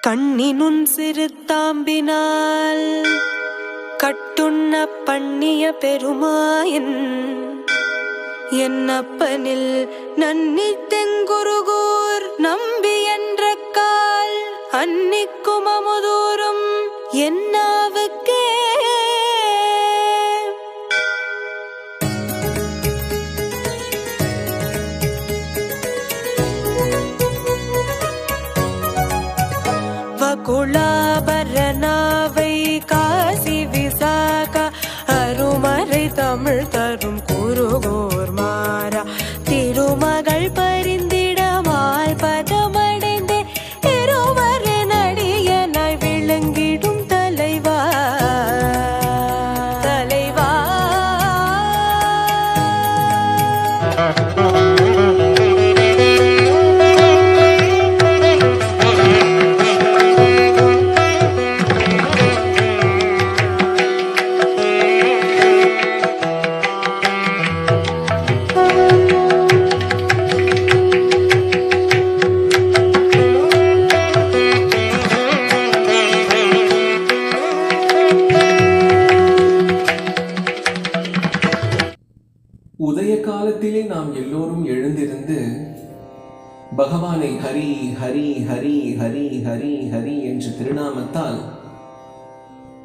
கண்ணினுன் சிறுத்தாம்பினால் கட்டுண்ண பண்ணிய பெருமாயன் என்னப்பனில் நன்னி தெங்குருகூர் நம்பி என்ற கால் அன்னிக்கும் அமுதூரும் என்னாவுக்கே குலாபரணாவை காசி விசாக அருமறை தமிழ் தரும் குருகோர் மாறா திருமகள் பரிந்திடமாய் பதமடைந்தே இருவரு நடிகனாய் விளங்கிடும் தலைவா தலைவா. உதய காலத்திலே நாம் எல்லோரும் எழுந்திருந்து பகவானை ஹரி ஹரி ஹரி ஹரி ஹரி ஹரி என்ற திருநாமத்தால்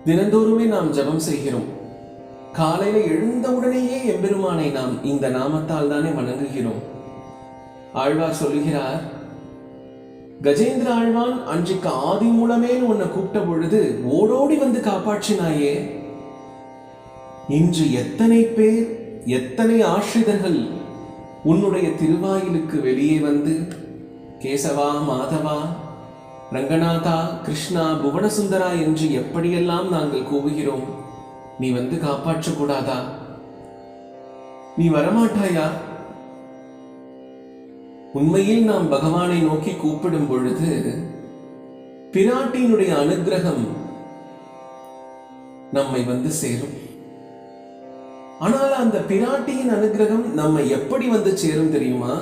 தினந்தோறுமே நாம் ஜபம் செய்கிறோம். காலையில எழுந்தவுடனேயே எம்பெருமானை நாம் இந்த நாமத்தால் தானே வணங்குகிறோம். ஆழ்வார் சொல்லுகிறார், கஜேந்திர ஆழ்வான் அன்றைக்கு ஆதி மூலமே உன்னை கூப்பிட்ட பொழுது ஓடோடி வந்து காப்பாற்றினாயே. இன்று எத்தனை பேர், எத்தனை ஆசிரிதர்கள் உன்னுடைய திருவாயிலுக்கு வெளியே வந்து கேசவா, மாதவா, ரங்கநாதா, கிருஷ்ணா, புவனசுந்தரா என்று எப்படியெல்லாம் நாங்கள் கூவுகிறோம். நீ வந்து காப்பாற்ற கூடாதா? நீ வரமாட்டாயா? உண்மையில் நாம் பகவானை நோக்கி கூப்பிடும் பொழுது பிராட்டியினுடைய அனுகிரகம் நம்மை வந்து சேரும். ஆனால் அந்த பிராட்டியின் அனுகிரகம் நம்மை எப்படி வந்து சேரும் தெரியுமா?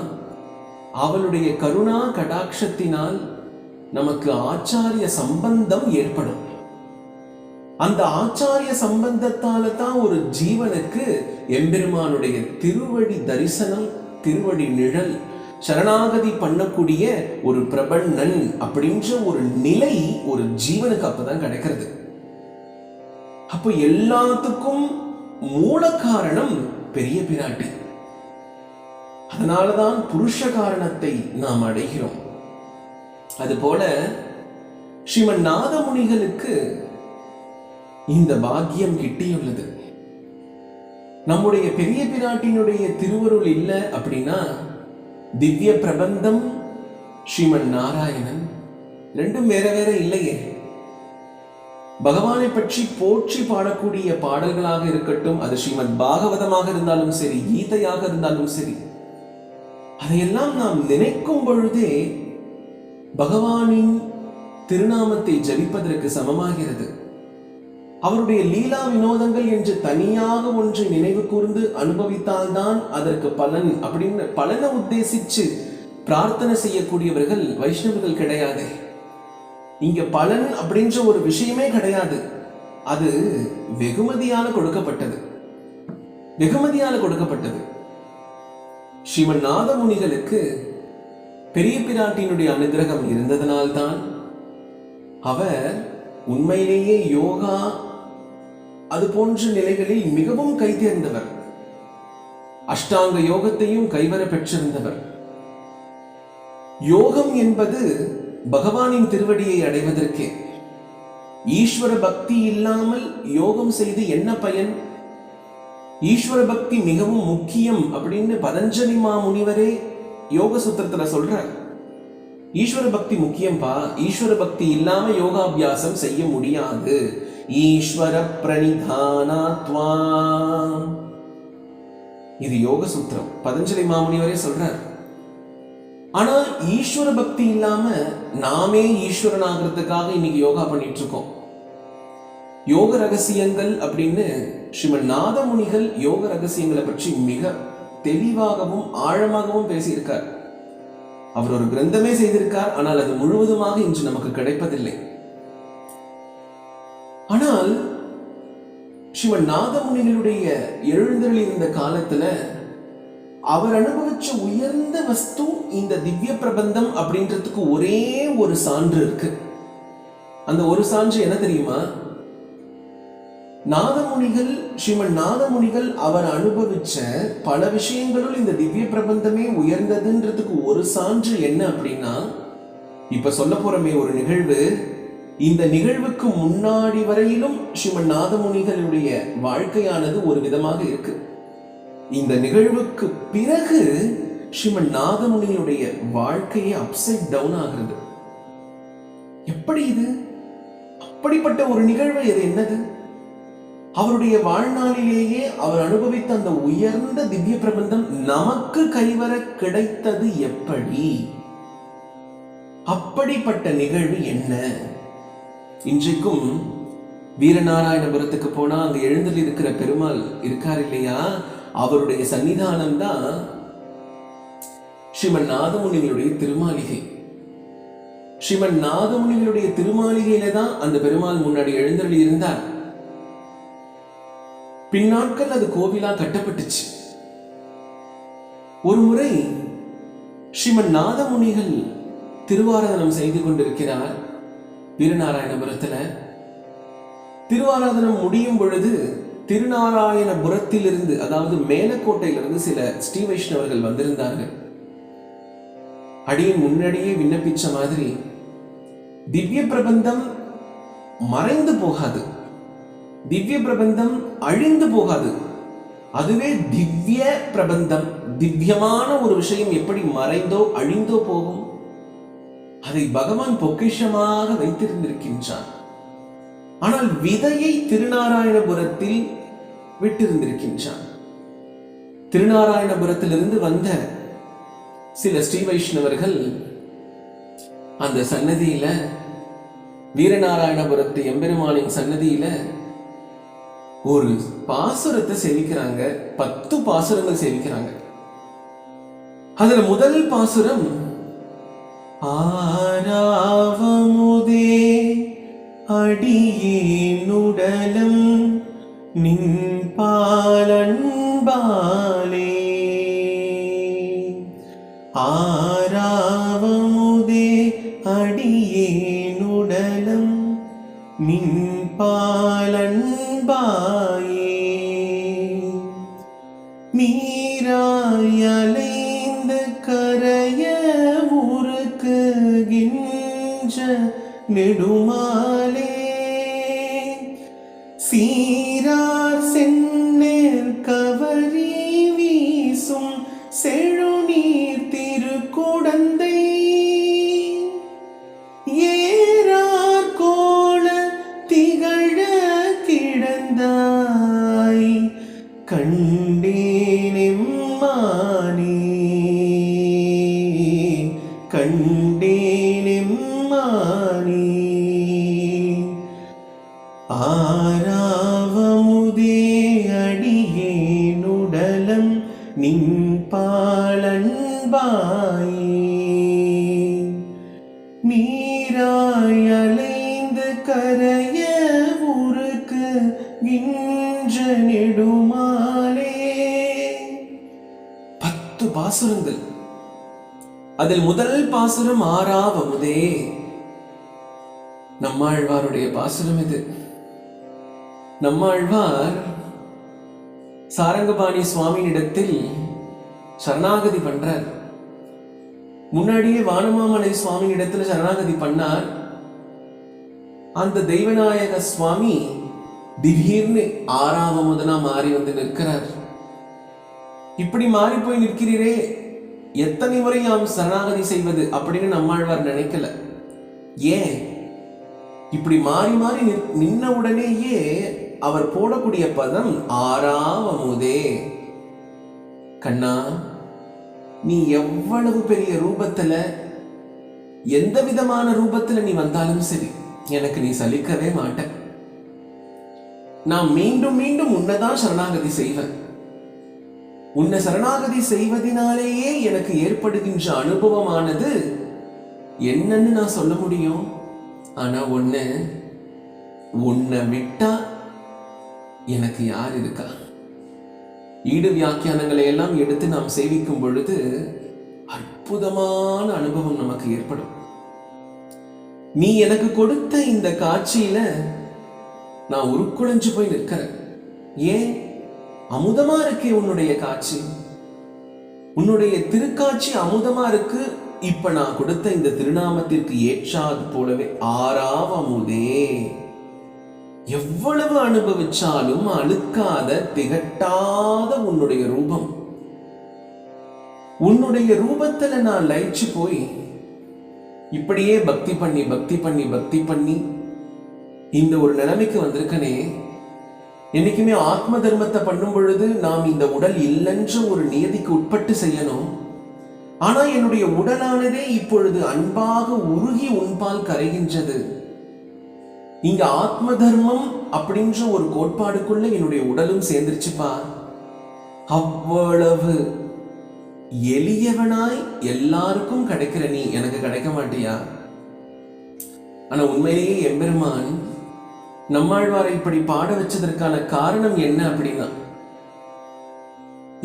அவளுடைய கருணா கடாட்சத்தினால் நமக்கு ஆச்சாரிய சம்பந்தம் ஏற்படும். அந்த ஆச்சாரிய சம்பந்தத்தால தான் ஒரு ஜீவனுக்கு எம்பெருமானுடைய திருவடி தரிசனம், திருவடி நிழல், சரணாகதி பண்ணக்கூடிய ஒரு பிரபன்னன் அப்படின்ற ஒரு நிலை ஒரு ஜீவனுக்கு அப்பதான் கிடைக்கிறது. அப்போ எல்லாத்துக்கும் மூல காரணம் பெரிய பிராட்டி. அதனாலதான் புருஷ காரணத்தை நாம் அடைகிறோம். அதுபோல ஸ்ரீமன் நாதமுனிகளுக்கு இந்த பாக்கியம் கிட்டியுள்ளது. நம்முடைய பெரிய பிராட்டியினுடைய திருவருள் இல்லை அப்படின்னா திவ்ய பிரபந்தம், ஸ்ரீமன் நாராயணன் ரெண்டும் வேற வேற இல்லையே. பகவானை பற்றி போற்றி பாடக்கூடிய பாடல்களாக இருக்கட்டும், அது ஸ்ரீமத் பாகவதமாக இருந்தாலும் சரி, கீதையாக இருந்தாலும் சரி, அதையெல்லாம் நாம் நினைக்கும் பொழுதே பகவானின் திருநாமத்தை ஜபிப்பதற்கு சமமாகிறது. அவருடைய லீலா வினோதங்கள் என்று தனியாக ஒன்றை நினைவு கூர்ந்து அனுபவித்தால்தான் அதற்கு பலன் அப்படின்னு பலனை உத்தேசிச்சு பிரார்த்தனை செய்யக்கூடியவர்கள் வைஷ்ணவர்கள் கிடையாது. இங்க பலன் அப்படின்ற ஒரு விஷயமே கிடையாது. அது வெகுமதியால கொடுக்கப்பட்டது, வெகுமதியால கொடுக்கப்பட்டது. ஸ்ரீமன் நாதமுனிகளுக்கு பெரிய பிராட்டியினுடைய அனுகிரகம் இருந்ததனால்தான் அவர் உண்மையிலேயே யோகா அது போன்ற நிலைகளில் மிகவும் கை தேர்ந்தவர். அஷ்டாங்க யோகத்தையும் கைவர பெற்றிருந்தவர். யோகம் என்பது பகவானின் திருவடியை அடைவதற்கே. ஈஸ்வர பக்தி இல்லாமல் யோகம் செய்து என்ன பயன்? ஈஸ்வர பக்தி மிகவும் முக்கியம் அப்படின்னு பதஞ்சலி மாமுனிவரே யோக சூத்திரத்துல சொல்றார். ஈஸ்வர பக்தி முக்கியம்பா, ஈஸ்வர பக்தி இல்லாம யோகாபியாசம் செய்ய முடியாது. ஈஸ்வர பிரணிதானாத்வா, இது யோக சூத்திரம், பதஞ்சலி மாமுனிவரே சொல்றார். ஆனா ஈஸ்வர பக்தி இல்லாம நாமே ஈஸ்வரன் ஆகிறதுக்காக இன்னைக்கு யோகா பண்ணிட்டு இருக்கோம். யோக ரகசியங்கள் அப்படின்னு ஸ்ரீமன் நாதமுனிகள் யோக ரகசியங்களை பற்றி மிக தெளிவாகவும் ஆழமாகவும் பேசியிருக்கார். அவர் ஒரு கிரந்தமே செய்திருக்கார், ஆனால் அது முழுவதுமாக இன்று நமக்கு கிடைப்பதில்லை. ஆனால் ஸ்ரீமன் நாதமுனிகளுடைய எழுந்தருளி இருந்த காலத்துல அவர் அனுபவிச்ச உயர்ந்த வஸ்து இந்த திவ்ய பிரபந்தம் அப்படின்றதுக்கு ஒரே ஒரு சான்று இருக்கு. அந்த ஒரு சான்று என்ன தெரியுமா? நாதமுனிகள், ஸ்ரீமன் நாதமுனிகள் அவர் அனுபவிச்ச பல விஷயங்களுள் இந்த திவ்ய பிரபந்தமே உயர்ந்ததுன்றதுக்கு ஒரு சான்று என்ன அப்படின்னா, இப்ப சொல்ல போறமே ஒரு நிகழ்வு, இந்த நிகழ்வுக்கு முன்னாடி வரையிலும் ஸ்ரீமன் நாதமுனிகளுடைய வாழ்க்கையானது ஒரு விதமாக இருக்கு. இந்த நிகழ்வுக்கு பிறகு ஸ்ரீமன் நாதமுனிகளுடைய வாழ்க்கையே அப்சைட் டவுன் ஆகிறது. எப்படி இது? அப்படிப்பட்ட ஒரு நிகழ்வு இது என்னது? அவருடைய வாழ்நாளிலேயே அவர் அனுபவித்த அந்த உயர்ந்த திவ்ய பிரபந்தம் நமக்கு கைவர கிடைத்தது எப்படி? அப்படிப்பட்ட நிகழ்வு என்ன? இன்றைக்கும் வீரநாராயணபுரத்துக்கு போனா அங்க எழுந்தருளி இருக்கிற பெருமாள் இருக்கார் இல்லையா, அவருடைய சன்னிதானம் தான் ஸ்ரீமன் நாதமுனிகளுடைய திருமாளிகை. ஸ்ரீமன் நாதமுனிகளுடைய திருமாளிகையில தான் அந்த பெருமாள் முன்னாடி எழுந்தருளி இருந்தார். பின்னாட்கள் அது கோவிலா கட்டப்பட்டுச்சு. ஒரு முறை ஸ்ரீமன் நாதமுனிகள் திருவாராதனம் செய்து கொண்டிருக்கிறார் வீரநாராயணபுரத்துல. திருவாராதனம் முடியும் பொழுது திருநாராயணபுரத்திலிருந்து, அதாவது மேலக்கோட்டையிலிருந்து சில ஸ்ரீ வைஷ்ணவர்கள் வந்திருந்தார்கள். அடியின் முன்னாடியே விண்ணப்பிச்ச மாதிரி, திவ்ய பிரபந்தம் மறைந்து போகாது, திவ்ய பிரபந்தம் அழிந்து போகாது. அதுவே திவ்ய பிரபந்தம், திவ்யமான ஒரு விஷயம் எப்படி மறைந்தோ அழிந்தோ போகும்? அதை பகவான் பொக்கிஷமாக வைத்திருந்திருக்கின்றான். ஆனால் விதையை திருநாராயணபுரத்தில் விட்டிருந்திருக்கின்றான். திருநாராயணபுரத்திலிருந்து வந்த சில ஸ்ரீ வைஷ்ணவர்கள் அந்த சன்னதியில, வீரநாராயணபுரத்து எம்பெருமானின் சன்னதியில ஒரு பாசுரத்தை சேவிக்கிறாங்க. 10 பாசுரங்கள் சேவிக்கிறாங்க. அதுல முதல் பாசுரம், ஆராவமுதே அடியேனுடலம் நின்பாலன்பாலே, ஆராவமுதே அடியேனுடலம் நின்பாலன்பாயே, நீராயலைந்த கரைய உருக்குகின்ற நெடுமாலே, சீரார் செந்நெற் கவரி வீசும் செழுநீர் திருக்குடந்தை, ஏறார் கோல திகழ கிடந்தாய் கண்டேனெம்மானே, கண்டேனெம்மானே, ஆராவமுதே அடியேனுடலம் நின்பாலன்பாயே, நீராயலைந்து கரைய உருக்கு கின்ற நெடுமாலே. 10 பாசுரங்கள். அதில் முதல் பாசுரம் ஆராவமுதே, நம்மாழ்வாருடைய பாசுரம் இது. நம்மாழ்வார் சாரங்கபாணி சுவாமியிடத்தில் சரணாகதி பண்றார். முன்னாடியே வானமாமலை சுவாமியிடத்தில் சரணாகதி பண்ணார். அந்த தெய்வநாயக சுவாமி திடீர்னு ஆறாவமுதனா மாறி வந்து நிற்கிறார். இப்படி மாறி போய் நிற்கிறீரே, எத்தனை முறை நாம் சரணாகதி செய்வது அப்படின்னு நம்மாழ்வார் நினைக்கல. ஏன் இப்படி மாறி மாறி நின்ன உடனேயே அவர் போடக்கூடிய பதம் ஆறாவமுதே. கண்ணா, நீ எவ்வளவு பெரிய ரூபத்துல, எந்த விதமான ரூபத்துல நீ வந்தாலும் சரி, எனக்கு நீ சலிக்கவே மாட்ட. நான் மீண்டும் மீண்டும் உன்னதான் சரணாகதி செய்வேன். உன்னை சரணாகதி செய்வதனாலேயே எனக்கு ஏற்படுகின்ற அனுபவமானது என்னன்னு நான் சொல்ல முடியும். ஆனா உன்னை விட்டா எனக்கு யார் இருக்கா? ஈடு வியாக்கியானங்களை எல்லாம் எடுத்து நாம் சேவிக்கும் பொழுது அற்புதமான அனுபவம் நமக்கு ஏற்படும். நீ எனக்கு கொடுத்த இந்த காட்சியில நான் உருக்குலைஞ்சு போய் நிற்கிறேன். ஏன்? அமுதமா இருக்கே உன்னுடைய காட்சி, உன்னுடைய திருக்காட்சி அமுதமா இருக்கு. இப்ப நான் கொடுத்த இந்த திருநாமத்திற்கு ஏற்றாது போலவே ஆறாவமுதே, எவ்வளவு அனுபவிச்சாலும் அழுக்காத திகட்டாத உன்னுடைய ரூபம், உன்னுடைய ரூபத்துல நான் லயிச்சு போய் இப்படியே பக்தி பண்ணி பக்தி பண்ணி பக்தி பண்ணி இந்த ஒரு நிலைமைக்கு வந்திருக்கனே. என்னைக்குமே ஆத்ம தர்மத்தை பண்ணும் பொழுது நாம் இந்த உடல் இல்லைன்ற ஒரு நியதிக்கு உட்பட்டு செய்யணும். ஆனா என்னுடைய உடலானதே இப்பொழுது அன்பாக உருகி உன்பால் கரைகின்றது. இங்க ஆத்ம தர்மம் அப்படின்ற ஒரு கோட்பாடுக்குள்ள என்னுடைய உடலும் சேர்ந்துருச்சுப்பா. அவ்வளவு எளியவனாய் எல்லாருக்கும் கிடைக்கிற நீ எனக்கு கிடைக்க மாட்டியா? ஆனா உண்மையிலேயே எம்பெருமான் நம்மாழ்வாரை இப்படி பாட வச்சதற்கான காரணம் என்ன அப்படின்னா,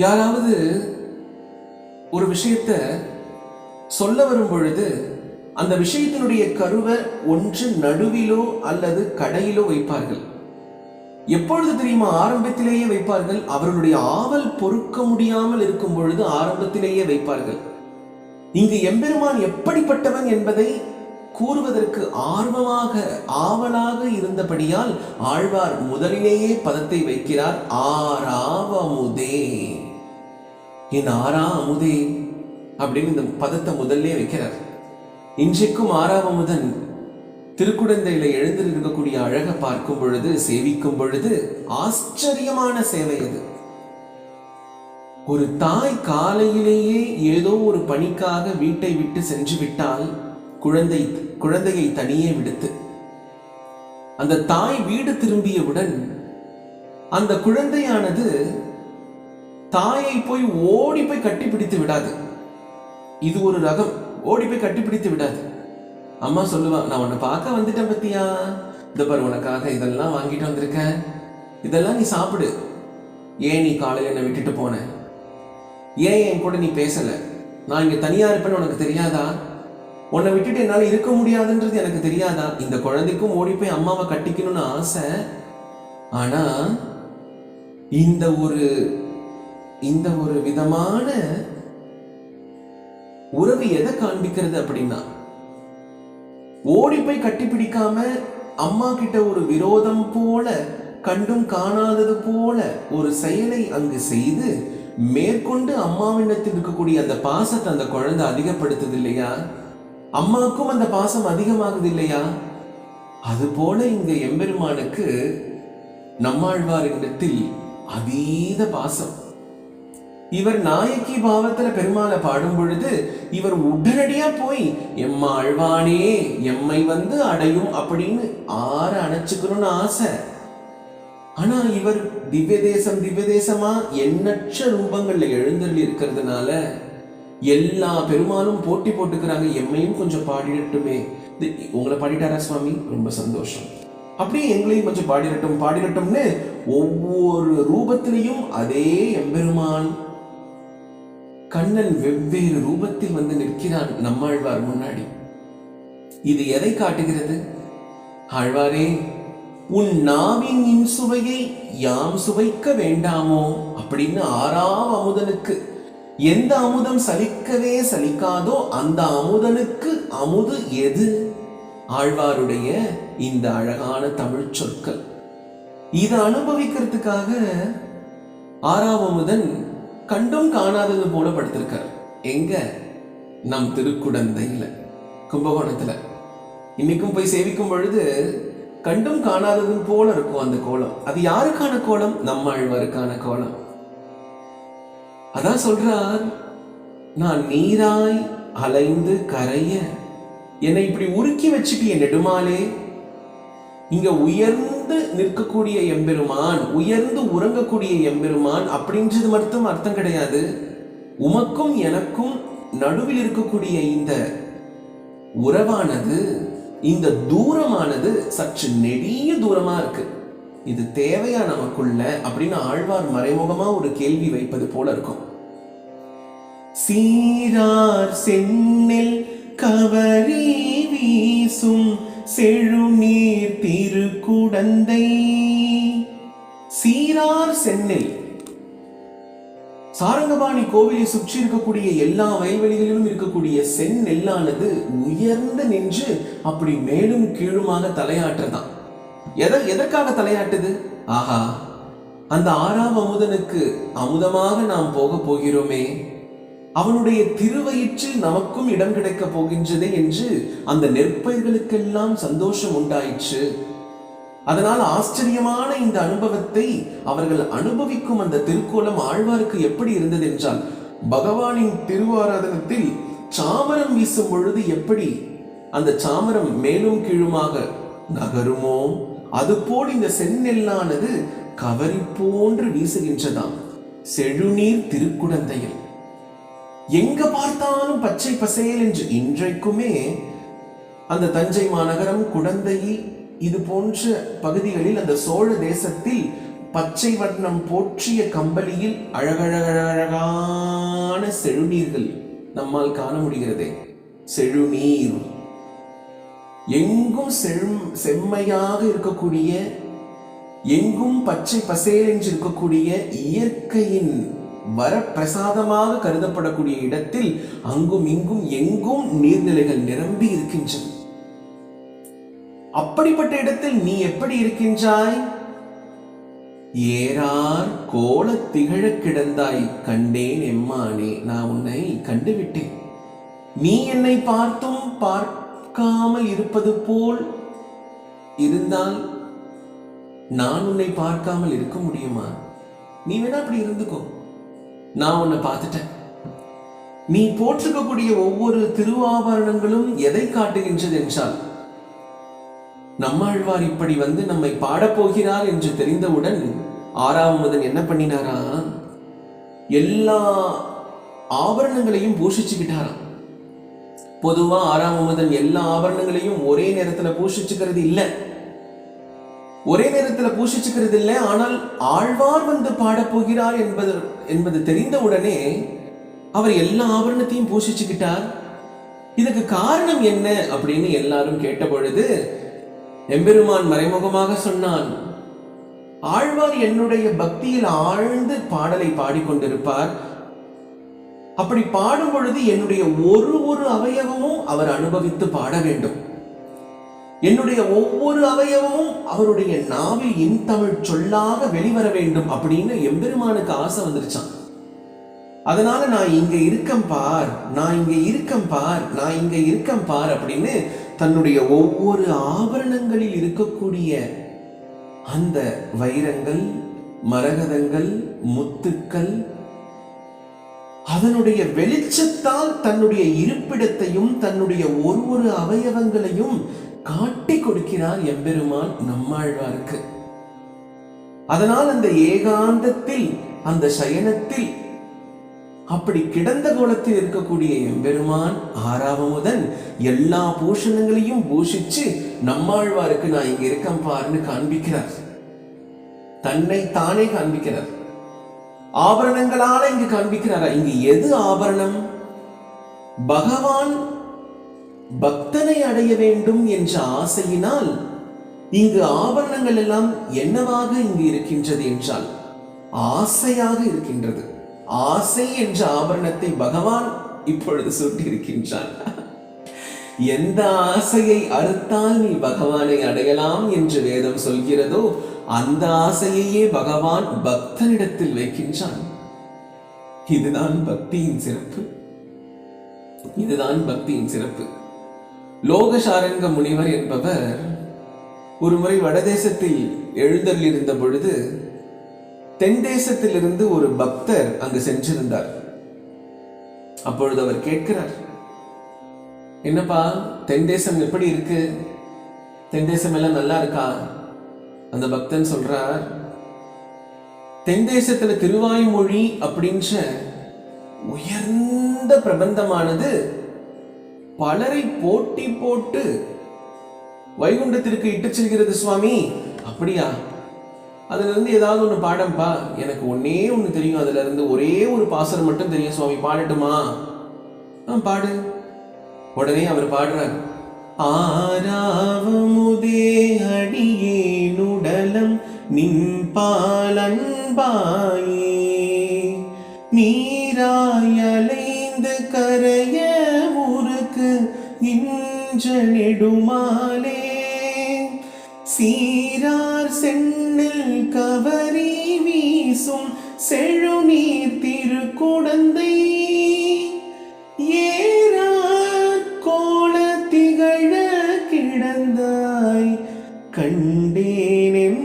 யாராவது ஒரு விஷயத்த சொல்ல வரும் பொழுது அந்த விஷயத்தினுடைய கருவை ஒன்று நடுவிலோ அல்லது கடையிலோ வைப்பார்கள். எப்பொழுது தெரியுமா? ஆரம்பத்திலேயே வைப்பார்கள். அவர்களுடைய ஆவல் பொறுக்க முடியாமல் இருக்கும் பொழுது ஆரம்பத்திலேயே வைப்பார்கள். இங்கு எம்பெருமான் எப்படிப்பட்டவன் என்பதை கூறுவதற்கு ஆவலாக இருந்தபடியால் ஆழ்வார் முதலிலேயே பதத்தை வைக்கிறார். ஆறாவமுதே, என் ஆறா அமுதே அப்படின்னு இந்த பதத்தை முதல்ல வைக்கிறார். இன்றைக்கும் ஆறாவமுதன் திருக்குடந்தையில எழுந்திருக்கக்கூடிய அழகை பார்க்கும் பொழுது, சேவிக்கும் பொழுது ஆச்சரியமான சேவை அது. ஒரு தாய் காலையிலேயே ஏதோ ஒரு பணிக்காக வீட்டை விட்டு சென்று விட்டால் குழந்தையை தனியே விடுத்து அந்த தாய் வீடு திரும்பியவுடன் அந்த குழந்தையானது தாயை போய் ஓடி போய் கட்டிப்பிடித்து விடாது. இது ஒரு ரகம். ஓடி போய் கட்டிப்பிடித்து விடாது. அம்மா சொல்லுவா, நான் உன்னை பார்க்க வந்துட்டேன் பத்தியா, இந்த பாரு உனக்காக இதெல்லாம் வாங்கிட்டு வந்திருக்கேன், இதெல்லாம் நீ சாப்பிடு. ஏன் நீ காலையில் என்னை விட்டுட்டு போன? ஏன் என் கூட நீ பேசல? நான் இங்க தனியா இருப்பேன்னு உனக்கு தெரியாதா? உன்னை விட்டுட்டு என்னால இருக்க முடியாதுன்றது எனக்கு தெரியாதா? இந்த குழந்தைக்கும் ஓடி போய் அம்மாவை கட்டிக்கணும்னு ஆசை. ஆனா இந்த ஒரு விதமான உறவு எதை காண்பிக்கிறது அப்படின்னா, ஓடி போய் கட்டிப்பிடிக்காம அம்மா கிட்ட ஒரு விரோதம் போல, கண்டும் காணாதது போல ஒரு செயலை அங்கு செய்து மேற்கொண்டு அம்மாவிடத்தில் இருக்கக்கூடிய அந்த பாசத்தை அந்த குழந்தை அதிகப்படுத்துது இல்லையா? அம்மாவுக்கும் அந்த பாசம் அதிகமாகுது இல்லையா? அது போல இங்க எம்பெருமானுக்கு நம்மாழ்வாரிடத்தில் அதீத பாசம். இவர் நாயக்கி பாவத்துல பெருமாளை பாடும் பொழுது இவர் உடனடியா போய் எம்மா ஆழ்வானே எம்மை வந்து அடையும் அப்படின்னு அணைச்சுக்கணும்னு ஆசை. ஆனா இவர் திவ்ய தேசமா எண்ணற்ற ரூபங்கள்ல எழுந்தருளி இருக்கிறதுனால எல்லா பெருமாளும் போட்டி போட்டுக்கிறாங்க, எம்மையும் கொஞ்சம் பாடிடட்டுமே. உங்களை பாடிட்டாரா சுவாமி? ரொம்ப சந்தோஷம். அப்படியே எங்களையும் கொஞ்சம் பாடிடட்டும்னு ஒவ்வொரு ரூபத்திலையும் அதே எம்பெருமான் கண்ணன் வெவ்வேறு ரூபத்தில் வந்து நிற்கிறான் நம்மாழ்வார் முன்னாடி. இது எதை காட்டுகிறது? ஆழ்வாரே, உன் நாவின் இன்சுவையை யாம் சுவைக்க வேண்டாமோ அப்படின்னு ஆறாம் அமுதனுக்கு எந்த அமுதம் சலிக்கவே சலிக்காதோ அந்த அமுதனுக்கு அமுது எது? ஆழ்வாருடைய இந்த அழகான தமிழ் சொற்கள். இதை அனுபவிக்கிறதுக்காக ஆறாம் அமுதன் கண்டும் காணாதது போல படுத்திருக்கார். எங்க? நம் திருக்குடந்தையில, கும்பகோணத்துல. இன்னைக்கும் போய் சேவிக்கும் பொழுது கண்டும் காணாதது போல இருக்கும் அந்த கோலம். அது யாருக்கான கோலம்? நம்மாழ்வாருக்கான கோலம். அதான் சொல்றார், நான் நீராய் அலைந்து கரைய என்னை இப்படி உருக்கி வச்சுட்டிய நெடுமாலே, இங்க உயர்ந்த உயர்ந்து நிற்கக்கூடிய எம்பெருமான், உயர்ந்து உறங்கக்கூடிய எம்பெருமான் அப்படின்றது மட்டும் அர்த்தம் கிடையாது. உமக்கும் எனக்கும் நடுவில் இருக்கக்கூடிய இந்த உறவானது, இந்த தூரமானது சற்று நெடிய தூரமா இருக்கு. இது தேவையா நமக்குள்ள அப்படின்னு ஆழ்வார் மறைமுகமா ஒரு கேள்வி வைப்பது போல இருக்கும். சீரார் சென்னல் கவரி வீசும் செழுநீர் திருக்குடந்தை. சீரார் சென்னல், சாரங்கபாணி கோவிலை சுற்றி இருக்கக்கூடிய எல்லா வயல்வெளிகளிலும் இருக்கக்கூடிய செந்நெல்லானது உயர்ந்து நின்று அப்படி மேலும் கீழுமாக தலையாட்டுறதான். எதற்காக தலையாட்டுது? ஆஹா, அந்த ஆறாம் அமுதனுக்கு அமுதமாக நாம் போக போகிறோமே, அவனுடைய திருவயிற்றில் நமக்கும் இடம் கிடைக்க போகின்றது என்று அந்த நெற்பயிர்களுக்கெல்லாம் சந்தோஷம் உண்டாயிற்று. அதனால் ஆச்சரியமான இந்த அனுபவத்தை அவர்கள் அனுபவிக்கும் அந்த திருக்கோலம் ஆழ்வாருக்கு எப்படி இருந்தது என்றால், பகவானின் திருவாராதனத்தில் சாமரம் வீசும் பொழுது எப்படி அந்த சாமரம் மேலும் கீழுமாக நகருமோ அதுபோல் இந்த செந்நெல்லானது கவரி போன்று வீசுகின்றதாம். செழுநீர் திருக்குடந்தையில் எங்க பார்த்தாலும் பச்சை பசேல் என்று. இன்றைக்குமே அந்த தஞ்சை மாநகரம், குடந்தை, இது போன்ற பகுதிகளில் அந்த சோழ தேசத்தில் பச்சை வண்ணம் போற்றிய கம்பளியில் அழகழகழகான செழுநீர்கள் நம்மால் காண முடிகிறதே. செழுநீர் எங்கும் செம்மையாக இருக்கக்கூடிய, எங்கும் பச்சை பசேல் என்று இருக்கக்கூடிய இயற்கையின் வரப்பிரசாதமாக கருதப்படக்கூடிய இடத்தில் அங்கும் இங்கும் எங்கும் நீர்நிலைகள் நிரம்பி இருக்கின்றன. அப்படிப்பட்ட இடத்தில் நீ எப்படி இருக்கின்றாய்? ஏறார் கோல திகழ கிடந்தாய் கண்டேன் எம்மானே. நான் உன்னை கண்டுவிட்டேன். நீ என்னை பார்த்தும் பார்க்காமல் இருப்பது போல் இருந்தால் நான் உன்னை பார்க்காமல் இருக்க முடியுமா? நீ வேணா அப்படி இருந்துக்கோ, நான் உன்னை பார்த்துட்டேன். நீ போற்றுக்கக்கூடிய ஒவ்வொரு திருவாபரணங்களும் எதை காட்டுகின்றது என்றால், நம்மாழ்வார் இப்படி வந்து நம்மை பாடப்போகிறார் என்று தெரிந்தவுடன் ஆறாம் அமுதன் என்ன பண்ணினாரா, எல்லா ஆபரணங்களையும் பூஷிச்சுக்கிட்டாராம். பொதுவா ஆறாம் அமுதன் எல்லா ஆபரணங்களையும் ஒரே நேரத்துல பூஷிச்சுக்கிறது இல்லை. ஆனால் ஆழ்வார் வந்து பாடப்போகிறார் என்பது தெரிந்தவுடனே அவர் எல்லா ஆபரணத்தையும் பூஷிச்சுக்கிட்டார். இதுக்கு காரணம் என்ன அப்படின்னு எல்லாரும் கேட்ட பொழுது எம்பெருமான் மறைமுகமாக சொன்னான், ஆழ்வார் என்னுடைய பக்தியில் ஆழ்ந்து பாடலை பாடிக்கொண்டிருப்பார். அப்படி பாடும் பொழுது என்னுடைய ஒரு அவயவமும் அவர் அனுபவித்து பாட வேண்டும். என்னுடைய ஒவ்வொரு அவயவமும் அவருடைய நாவில் இன்தமிழ் சொல்லாக வெளிவர வேண்டும் அப்படின்னு எம்பெருமானுக்கு ஆசை வந்துருச்சான். அதனால நான் இங்க இருக்கேன் பார், நான் இங்க இருக்கேன் பார் அப்படின்னு தன்னுடைய ஒவ்வொரு ஆபரணங்களில் இருக்கக்கூடிய அந்த வைரங்கள், மரகதங்கள், முத்துக்கள், அதனுடைய வெளிச்சத்தால் தன்னுடைய இருப்பிடத்தையும் தன்னுடைய ஒரு அவயவங்களையும் காட்டி கொடுக்கிறார் எம்பெருமான் நம்மாழ்வாருக்கு. அதனால் அந்த ஏகாந்தத்தில், அந்த சயனத்தில் அப்படி கிடந்த கோலத்தில் இருக்கக்கூடிய எம்பெருமான் ஆறாம் அமுதன் எல்லா பூஷணங்களையும் பூஷிச்சு நம்மாழ்வாருக்கு நான் இங்க இருக்கேன் பாருன்னு காண்பிக்கிறார். தன்னை தானே காண்பிக்கிறார். ஆபரணங்களால இங்கு காண்பிக்கிறாரா? இங்கு எது ஆபரணம்? பகவான் பக்தனை அடைய வேண்டும் என்ற ஆசையினால் இங்கு ஆபரணங்கள் எல்லாம் என்னவாக இங்கு இருக்கின்றது என்றால் ஆசையாக இருக்கின்றது. ஆசை என்ற ஆபரணத்தை பகவான் இப்பொழுது சுட்டி இருக்கின்றான். எந்த ஆசையை அறுத்தால் நீ பகவானை அடையலாம் என்று வேதம் சொல்கிறதோ அந்த ஆசையையே பகவான் பக்தனிடத்தில் வைக்கின்றான். இதுதான் பக்தியின் சிறப்பு. இதுதான் பக்தியின் சிறப்பு. லோகசாரங்க முனிவர் என்பவர் ஒரு முறை வடதேசத்தில் எழுந்தருளியிருந்த பொழுது தென் தேசத்திலிருந்து ஒரு பக்தர் அங்கு சென்றிருந்தார். அப்பொழுது அவர் கேட்கிறார், என்னப்பா தென் தேசம் எப்படி இருக்கு? தென் தேசம் எல்லாம் நல்லா இருக்கா? அந்த பக்தன் சொல்றார், தென் தேசத்துல திருவாய்மொழி அப்படின்ற உயர்ந்த பிரபந்தமானது பலரை போட்டி போட்டு வைகுண்டத்திற்கு இட்டு செல்கிறது சுவாமி. அப்படியா? அதுல இருந்து ஏதாவது ஒண்ணு பாடம்பா. எனக்கு ஒன்னே ஒண்ணு தெரியும், அதுல இருந்து ஒரே ஒரு பாசனம் மட்டும் தெரியும் சுவாமி, பாடட்டுமா? பாடு. உடனே அவர் பாடுறார், ஆராவமுதே அடியேனுடலம் நின் பாலன்பாயே, நீராயலைந்து கரைய ஊருக்கு இன்ற நெடுமாலே, சீரார் சென்னில் கவரி வீசும் செழுநீர் திருக்குடந்தை, ஏறார் கோல திகழ கிடந்தாய் கண்டேனெம்மானே,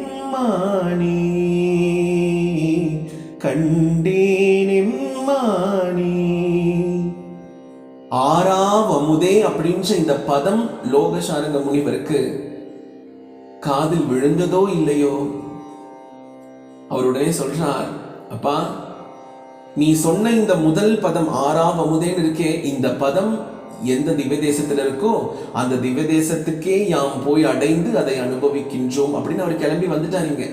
கண்டேனெம்மானே. ஆறாவமுதே அப்படின்ற இந்த பதம் லோகசாரங்க முனிவருக்கு காதில் விழுந்ததோ இல்லையோ, அவருடனே சொல்றார், அப்பா நீ சொன்ன இந்த முதல் பதம் ஆறாவமுதேன்னு இருக்கே, இந்த பதம் எந்த திவ்ய தேசத்துல இருக்கோ அந்த திவ்ய தேசத்துக்கே யாம் போய் அடைந்து அதை அனுபவிக்கின்றோம் அப்படின்னு அவர் கிளம்பி வந்துட்டாருங்க.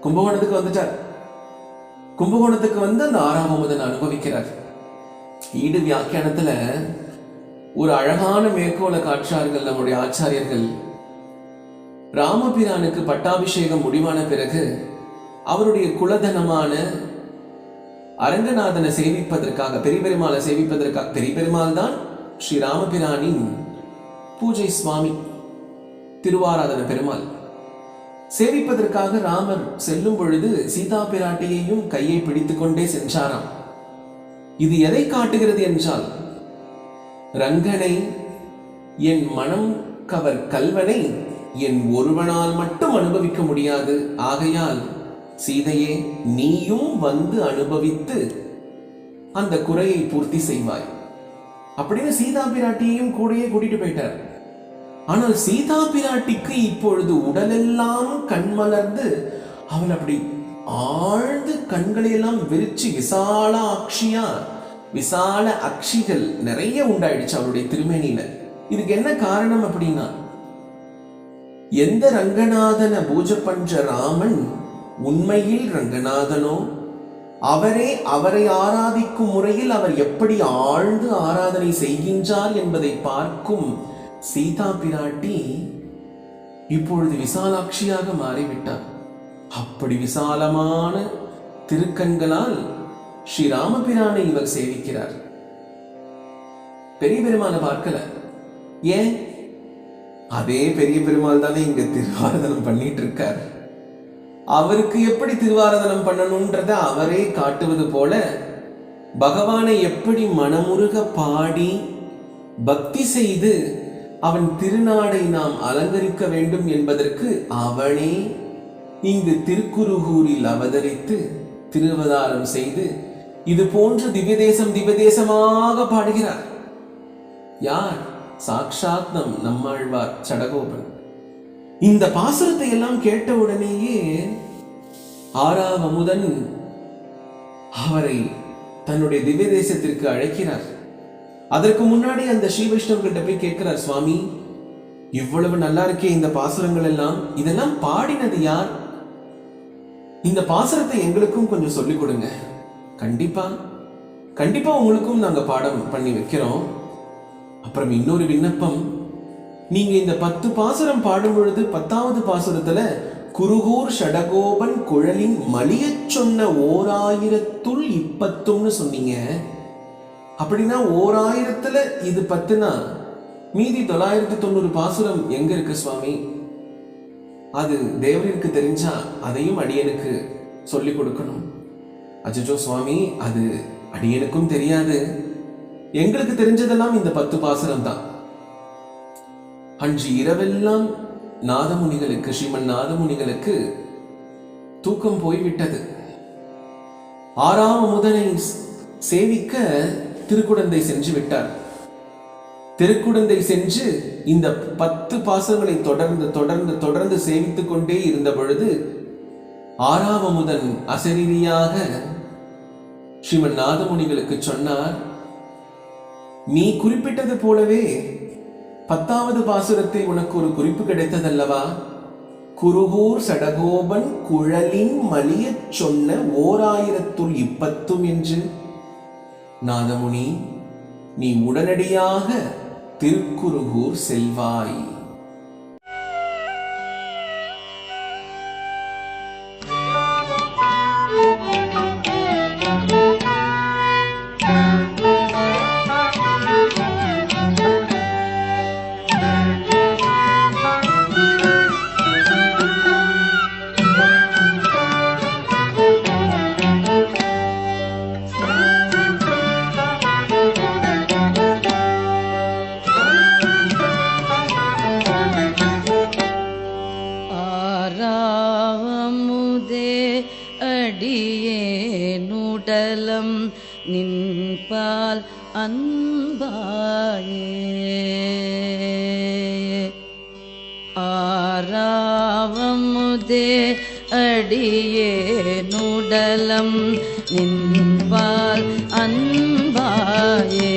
கும்பகோணத்துக்கு வந்துட்டார். கும்பகோணத்துக்கு வந்து அந்த ஆறாவமுதன் அனுபவிக்கிறார். ஈடு வியாக்கியானத்துல ஒரு அழகான மேற்கோளை காற்றார்கள் நம்முடைய ஆச்சாரியர்கள். ராமபிரானுக்கு பட்டாபிஷேகம் முடிவான பிறகு அவருடைய குலதனமான அரங்கநாதனை சேவிப்பதற்காக, பெரிய பெருமாளை சேவிப்பதற்காக, பெரிய பெருமாள் தான் ஸ்ரீ ராமபிரானின் பூஜை சுவாமி, திருவாராதன பெருமாள், சேவிப்பதற்காக ராமர் செல்லும் பொழுது சீதா பிராட்டியையும் கையை பிடித்துக் கொண்டே சென்றாராம். இது எதை காட்டுகிறது என்றால், ரங்கனை, என் மனம் கவர் கல்வனை என் ஒருவனால் மட்டும் அனுபவிக்க முடியாது, ஆகையால் சீதையே நீயும் வந்து அனுபவித்து அந்த குறையை பூர்த்தி செய்வாய் அப்படின்னு சீதா பிராட்டியையும் கூடயே கூட்டிட்டு போயிட்டார். ஆனால் சீதா பிராட்டிக்கு இப்பொழுது உடலெல்லாம் கண்மலர்ந்து அவள் அப்படி ஆழ்ந்து கண்களை எல்லாம் விரிச்சு விசால அக்ஷிகள் நிறைய உண்டாயிடுச்சு அவருடைய திருமேனியில. இதுக்கு என்ன காரணம் அப்படின்னா, எந்த ரங்கநாதனை பூஜை பண்ற ராமன் உண்மையில் ரங்கநாதனோ, அவரை ஆராதிக்கும் முறையில் அவர் எப்படி ஆழ்ந்து ஆராதனை செய்கின்றார் என்பதை பார்க்கும் சீதா பிராட்டி இப்பொழுது விசாலாட்சியாக மாறிவிட்டார். அப்படி விசாலமான திருக்கண்களால் ஸ்ரீ ராமபிரானை இவர் சேவிக்கிறார். பெரிய பெருமாளை பார்க்கல. ஏன்? அதே பெரிய பெருமாள் தானே இங்க திருவாராதனம் பண்ணிட்டு இருக்கார். அவருக்கு எப்படி திருவாராதனம் பண்ணணும்ன்றத அவரே காட்டுவது போல, பகவானை எப்படி மனமுருக பாடி பக்தி செய்து அவன் திருநாடை நாம் அலங்கரிக்க வேண்டும் என்பதற்கு அவனே இங்கு திருக்குருகூரில் அவதரித்து திருவதாரம் செய்து இது போன்று திவ்ய தேசமாக பாடுகிறார். யார்? சாக்ஷாத் நம்மாழ்வார் சடகோபன். இந்த பாசுரத்தை எல்லாம் கேட்ட உடனேயே ஆறாவமுதன் அவரை தன்னுடைய திவ்ய தேசத்திற்கு அழைக்கிறார். அதற்கு முன்னாடி அந்த ஸ்ரீ வைஷ்ணவர்கிட்ட போய் கேட்கிறார், சுவாமி இவ்வளவு நல்லா இருக்கே இந்த பாசுரங்கள் எல்லாம், இதெல்லாம் பாடினது யார்? இந்த பாசுரத்தை எங்களுக்கும் கொஞ்சம் சொல்லிக் கொடுங்க. கண்டிப்பா உங்களுக்கும் நாங்க பாடம் பண்ணி வைக்கிறோம். அப்புறம் இன்னொரு விண்ணப்பம், நீங்க இந்த 10 பாசுரம் பாடும் பொழுது 10வது பாசுரத்துல குருகூர் ஷடகோபன் குழலின் மலியச் சொன்ன 1000 சொன்னீங்க. அப்படின்னா 1000 இது 10னா மீதி 990 பாசுரம் எங்க இருக்கு சுவாமி? அது தேவருக்கு தெரிஞ்சா அதையும் அடியனுக்கு சொல்லிக் கொடுக்கணும். அச்சோ சுவாமி, அது அடியனுக்கும் தெரியாது, எங்களுக்கு தெரிஞ்சதெல்லாம் இந்த 10 பாசுரம் தான். அன்று இரவெல்லாம் நாதமுனிகளுக்கு, ஸ்ரீமன் நாதமுனிகளுக்கு தூக்கம் போய்விட்டது. ஆறாவமுதனை சேவிக்க திருக்குடந்தை சென்று விட்டார். திருக்குடந்தை சென்று இந்த 10 பாசங்களை தொடர்ந்து தொடர்ந்து தொடர்ந்து சேவித்துக் கொண்டே இருந்த பொழுது 6ஆம் அமுதன் அசரீரியாக ஸ்ரீமன் நாதமுனிகளுக்கு சொன்னார், நீ குறிப்பிட்டது போலவே 10வது பாசுரத்தில் உனக்கு ஒரு குறிப்பு கிடைத்ததல்லவா? குருகூர் சடகோபன் குழலின் மலியச் சொன்ன 1010 என்று. நாதமுனி, நீ உடனடியாக திருக்குருகூர் செல்வாய். அடியேனுடலம் நின்பால் அன்பாயே. ஆறாவமுதே அடியேனுடலம் நின்பால் அன்பாயே.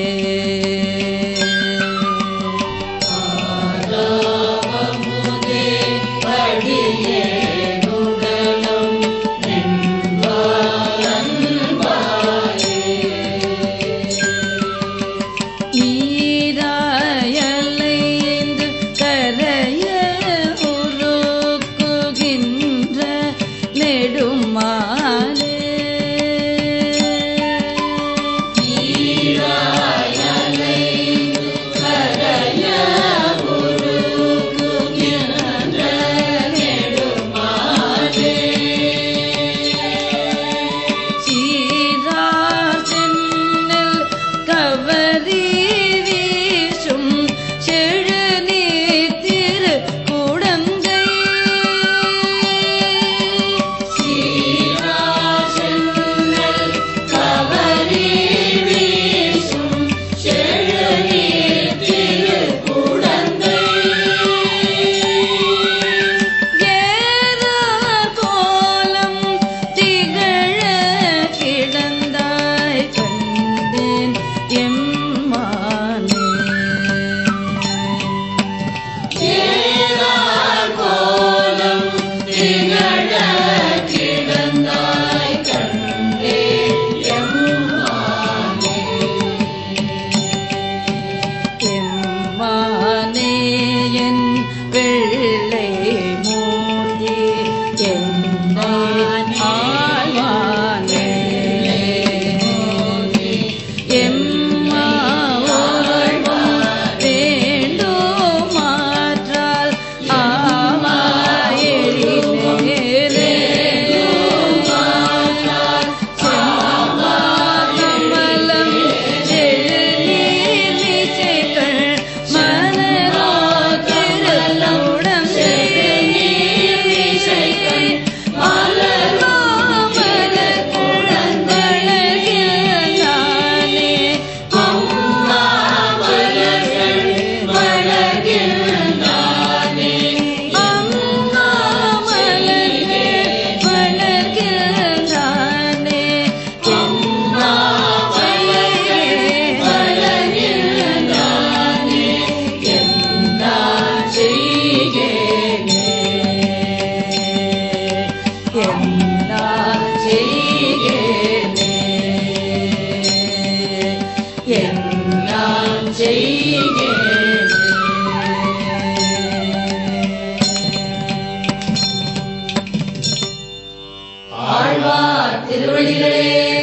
ஆழ்வார் திருவடிகளே